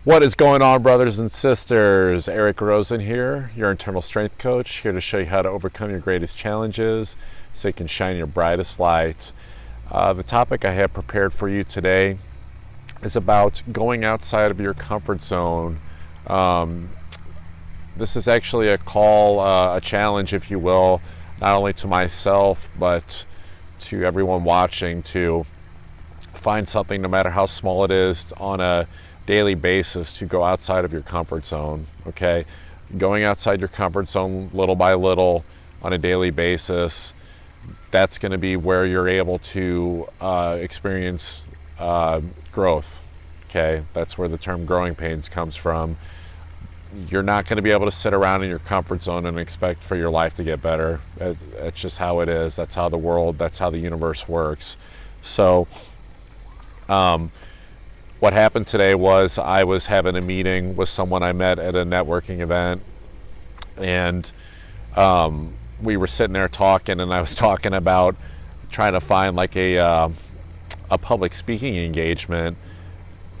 What is going on, brothers and sisters? Eric Rosen here, your internal strength coach, here to show you how to overcome your greatest challenges so you can shine your brightest light. The topic I have prepared for you today is about going outside of your comfort zone. This is actually a call, a challenge, if you will, not only to myself, but to everyone watching, to find something, no matter how small it is, on a daily basis, to go outside of your comfort zone. Okay, going outside your comfort zone little by little on a daily basis, that's going to be where you're able to experience growth. Okay, that's where the term growing pains comes from. You're not going to be able to sit around in your comfort zone and expect for your life to get better. It's just how it is. That's how the world, that's how the universe works. So what happened today was I was having a meeting with someone I met at a networking event, and we were sitting there talking, and I was talking about trying to find like a public speaking engagement.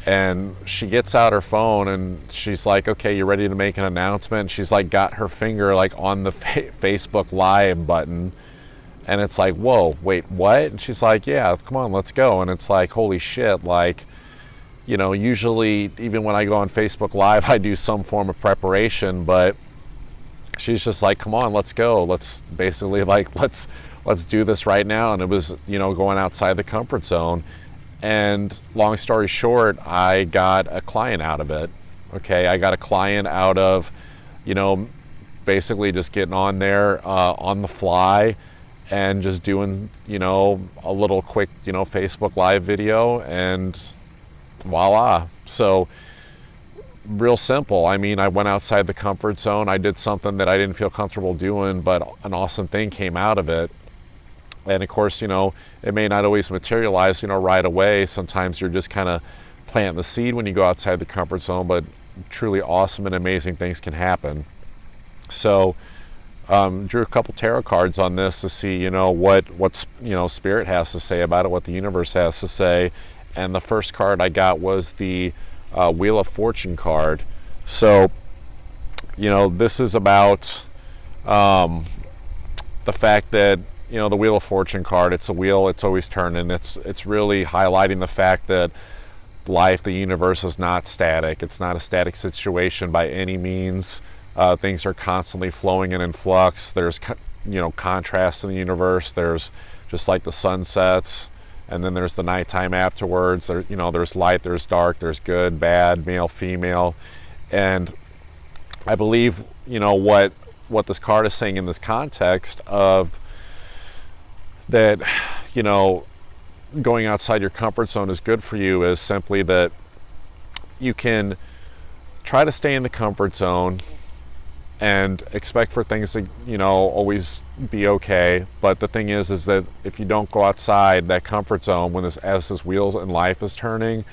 And she gets out her phone and she's like, okay, you ready to make an announcement? She's like got her finger like on the Facebook Live button, and it's like, whoa, wait, what? And she's like, yeah, come on, let's go. And it's like, holy shit, like, you know, usually even when I go on Facebook Live, I do some form of preparation, but she's just like, come on, let's go. Let's basically like, let's do this right now. And it was, you know, going outside the comfort zone. And long story short, I got a client out of it. Okay, I got a client out of, you know, basically just getting on there on the fly and just doing, you know, a little quick, you know, Facebook Live video, and voila. So real simple. I mean, I went outside the comfort zone. I did something that I didn't feel comfortable doing, but an awesome thing came out of it. And of course, you know, it may not always materialize, you know, right away. Sometimes you're just kind of planting the seed when you go outside the comfort zone, but truly awesome and amazing things can happen. So drew a couple tarot cards on this to see, you know, what's, you know, Spirit has to say about it, what the universe has to say. And the first card I got was the Wheel of Fortune card. So, you know, this is about the fact that, you know, the Wheel of Fortune card, it's a wheel, it's always turning. It's really highlighting the fact that life, the universe, is not static. It's not a static situation by any means. Things are constantly flowing and in flux. There's, you know, contrast in the universe. There's just like the sunsets, and then there's the nighttime afterwards. There, you know, there's light, there's dark, there's good, bad, male, female. And I believe, you know, what this card is saying in this context of that, you know, going outside your comfort zone is good for you is simply that you can try to stay in the comfort zone and expect for things to, you know, always be okay. But the thing is that if you don't go outside that comfort zone when as this wheels in life is turning,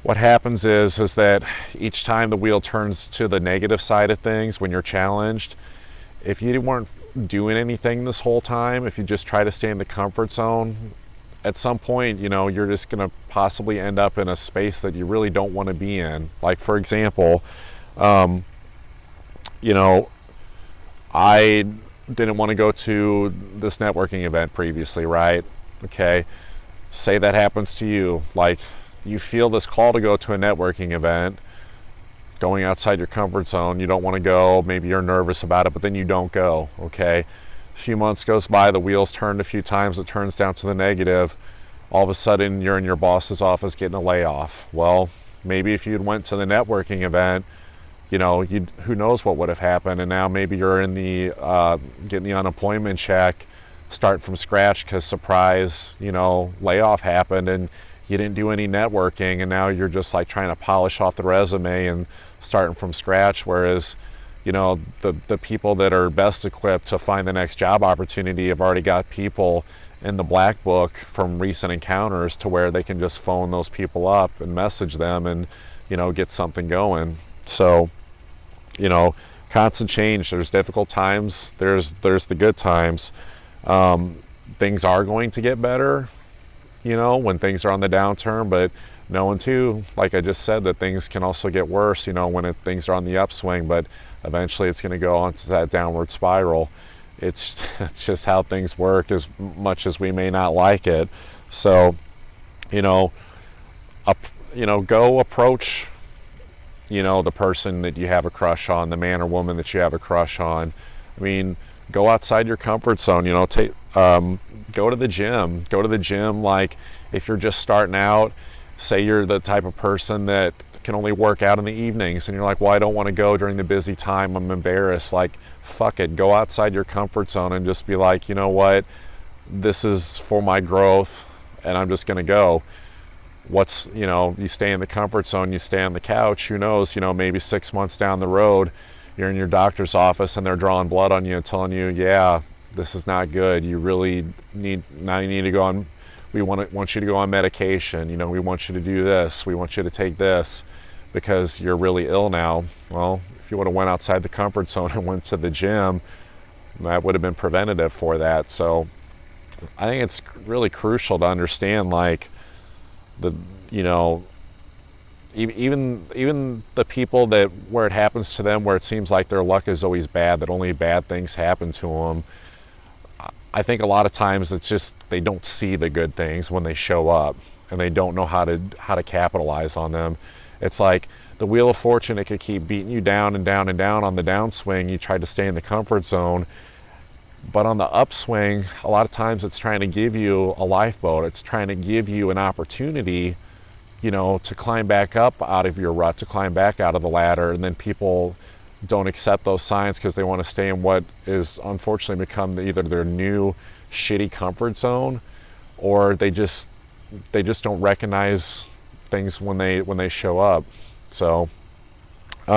what happens is that each time the wheel turns to the negative side of things, when you're challenged, if you weren't doing anything this whole time, if you just try to stay in the comfort zone, at some point, you know, you're just going to possibly end up in a space that you really don't want to be in. Like, for example, you know, I didn't want to go to this networking event previously, right? Okay, say that happens to you. Like, you feel this call to go to a networking event, going outside your comfort zone, you don't want to go, maybe you're nervous about it, but then you don't go. Okay, a few months goes by, the wheels turned a few times, it turns down to the negative, all of a sudden you're in your boss's office getting a layoff. Well, maybe if you'd went to the networking event, you know, who knows what would have happened, and now maybe you're in the getting the unemployment check, start from scratch because surprise, you know, layoff happened and you didn't do any networking, and now you're just like trying to polish off the resume and starting from scratch. Whereas, you know, the people that are best equipped to find the next job opportunity have already got people in the black book from recent encounters to where they can just phone those people up and message them and, you know, get something going. So, you know, constant change. There's difficult times, there's the good times. Things are going to get better, you know, when things are on the downturn, but knowing too, like I just said, that things can also get worse, when things are on the upswing, but eventually it's going to go onto that downward spiral. It's just how things work, as much as we may not like it. So, go approach, the person that you have a crush on, the man or woman that you have a crush on. I mean, go outside your comfort zone, go to the gym. Like, if you're just starting out, say you're the type of person that can only work out in the evenings and you're like, well, I don't want to go during the busy time, I'm embarrassed. Like, fuck it, go outside your comfort zone and just be like, you know what, this is for my growth and I'm just going to go. You stay in the comfort zone, you stay on the couch, who knows, maybe 6 months down the road, you're in your doctor's office and they're drawing blood on you and telling you, yeah, this is not good. You really need to go on, we want you to go on medication. We want you to do this. We want you to take this because you're really ill now. Well, if you would have went outside the comfort zone and went to the gym, that would have been preventative for that. So I think it's really crucial to understand, like, even the people that, where it happens to them, where it seems like their luck is always bad, that only bad things happen to them. I think a lot of times it's just they don't see the good things when they show up, and they don't know how to capitalize on them. It's like the wheel of fortune, it could keep beating you down and down and down on the downswing. You try to stay in the comfort zone, but on the upswing, a lot of times it's trying to give you a lifeboat. It's trying to give you an opportunity, to climb back up out of your rut, to climb back out of the ladder. And then people don't accept those signs because they want to stay in what is unfortunately become either their new shitty comfort zone, or they just don't recognize things when they show up. So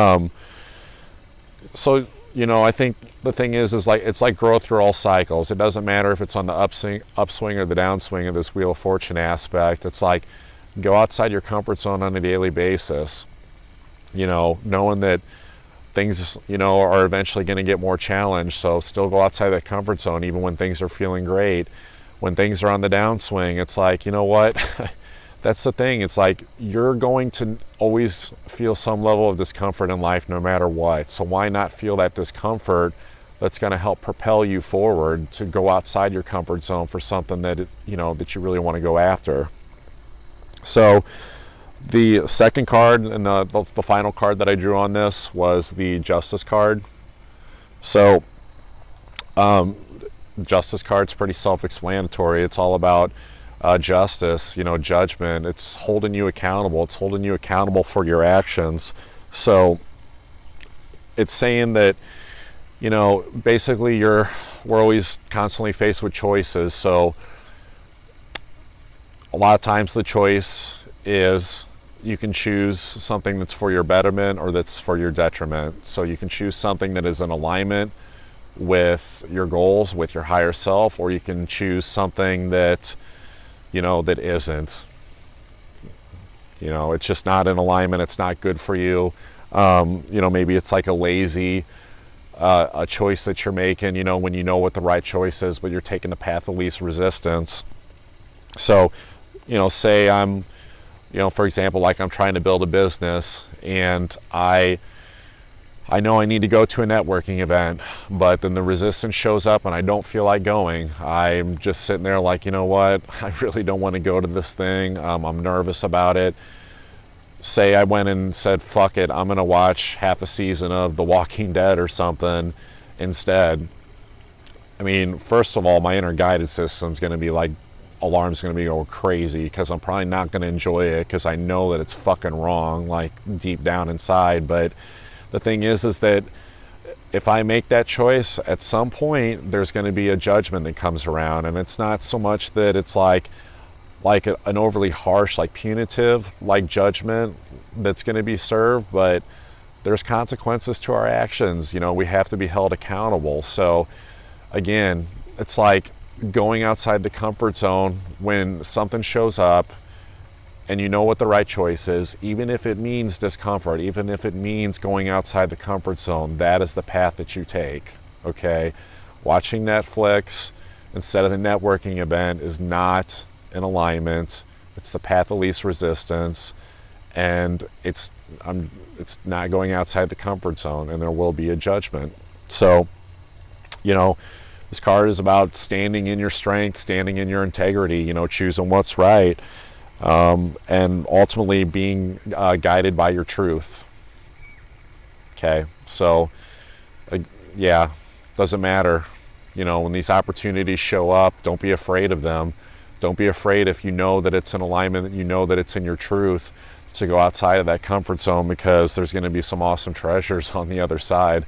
I think the thing is like, it's like growth through all cycles. It doesn't matter if it's on the upswing or the downswing of this wheel of fortune aspect. It's like, go outside your comfort zone on a daily basis, knowing that things, are eventually going to get more challenged. So still go outside that comfort zone, even when things are feeling great. When things are on the downswing, it's like, you know what? That's the thing. It's like, you're going to always feel some level of discomfort in life no matter what. So why not feel that discomfort that's going to help propel you forward to go outside your comfort zone for something that, that you really want to go after. So the second card and the final card that I drew on this was the Justice card. So Justice card's pretty self-explanatory. It's all about justice, judgment. It's holding you accountable. It's holding you accountable for your actions. So it's saying that, basically we're always constantly faced with choices. So a lot of times the choice is, you can choose something that's for your betterment or that's for your detriment. So you can choose something that is in alignment with your goals, with your higher self, or you can choose something that, that isn't. It's just not in alignment. It's not good for you. Maybe it's like a lazy a choice that you're making, when you know what the right choice is, but you're taking the path of least resistance. So, say I'm, for example, like I'm trying to build a business and I know I need to go to a networking event, but then the resistance shows up and I don't feel like going. I'm just sitting there like, you know what, I really don't want to go to this thing. I'm nervous about it. Say I went and said, fuck it, I'm going to watch half a season of The Walking Dead or something instead. I mean, first of all, my inner guidance system's going to be like, alarm's going to be going crazy, because I'm probably not going to enjoy it, because I know that it's fucking wrong, like deep down inside. But the thing is that if I make that choice, at some point there's going to be a judgment that comes around, and it's not so much that it's like an overly harsh, like punitive, like judgment that's going to be served, but there's consequences to our actions. We have to be held accountable. So again, it's like going outside the comfort zone when something shows up and you know what the right choice is, even if it means discomfort, even if it means going outside the comfort zone, that is the path that you take. Okay? Watching Netflix instead of the networking event is not in alignment It's the path of least resistance, and it's not going outside the comfort zone, and there will be a judgment. So, you know, this card is about standing in your strength, standing in your integrity, you know, choosing what's right, and ultimately being guided by your truth. Okay, so yeah, doesn't matter. You know, when these opportunities show up, don't be afraid of them. Don't be afraid if you know that it's in alignment, that you know that it's in your truth, to go outside of that comfort zone, because there's going to be some awesome treasures on the other side,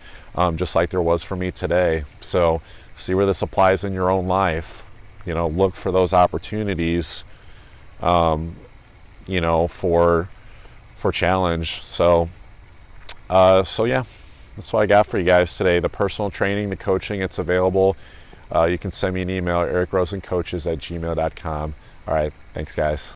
just like there was for me today. So see where this applies in your own life. You know, look for those opportunities, you know, for challenge. So yeah, that's what I got for you guys today. The personal training, the coaching, it's available. You can send me an email at ericrosencoaches@gmail.com. All right, thanks guys.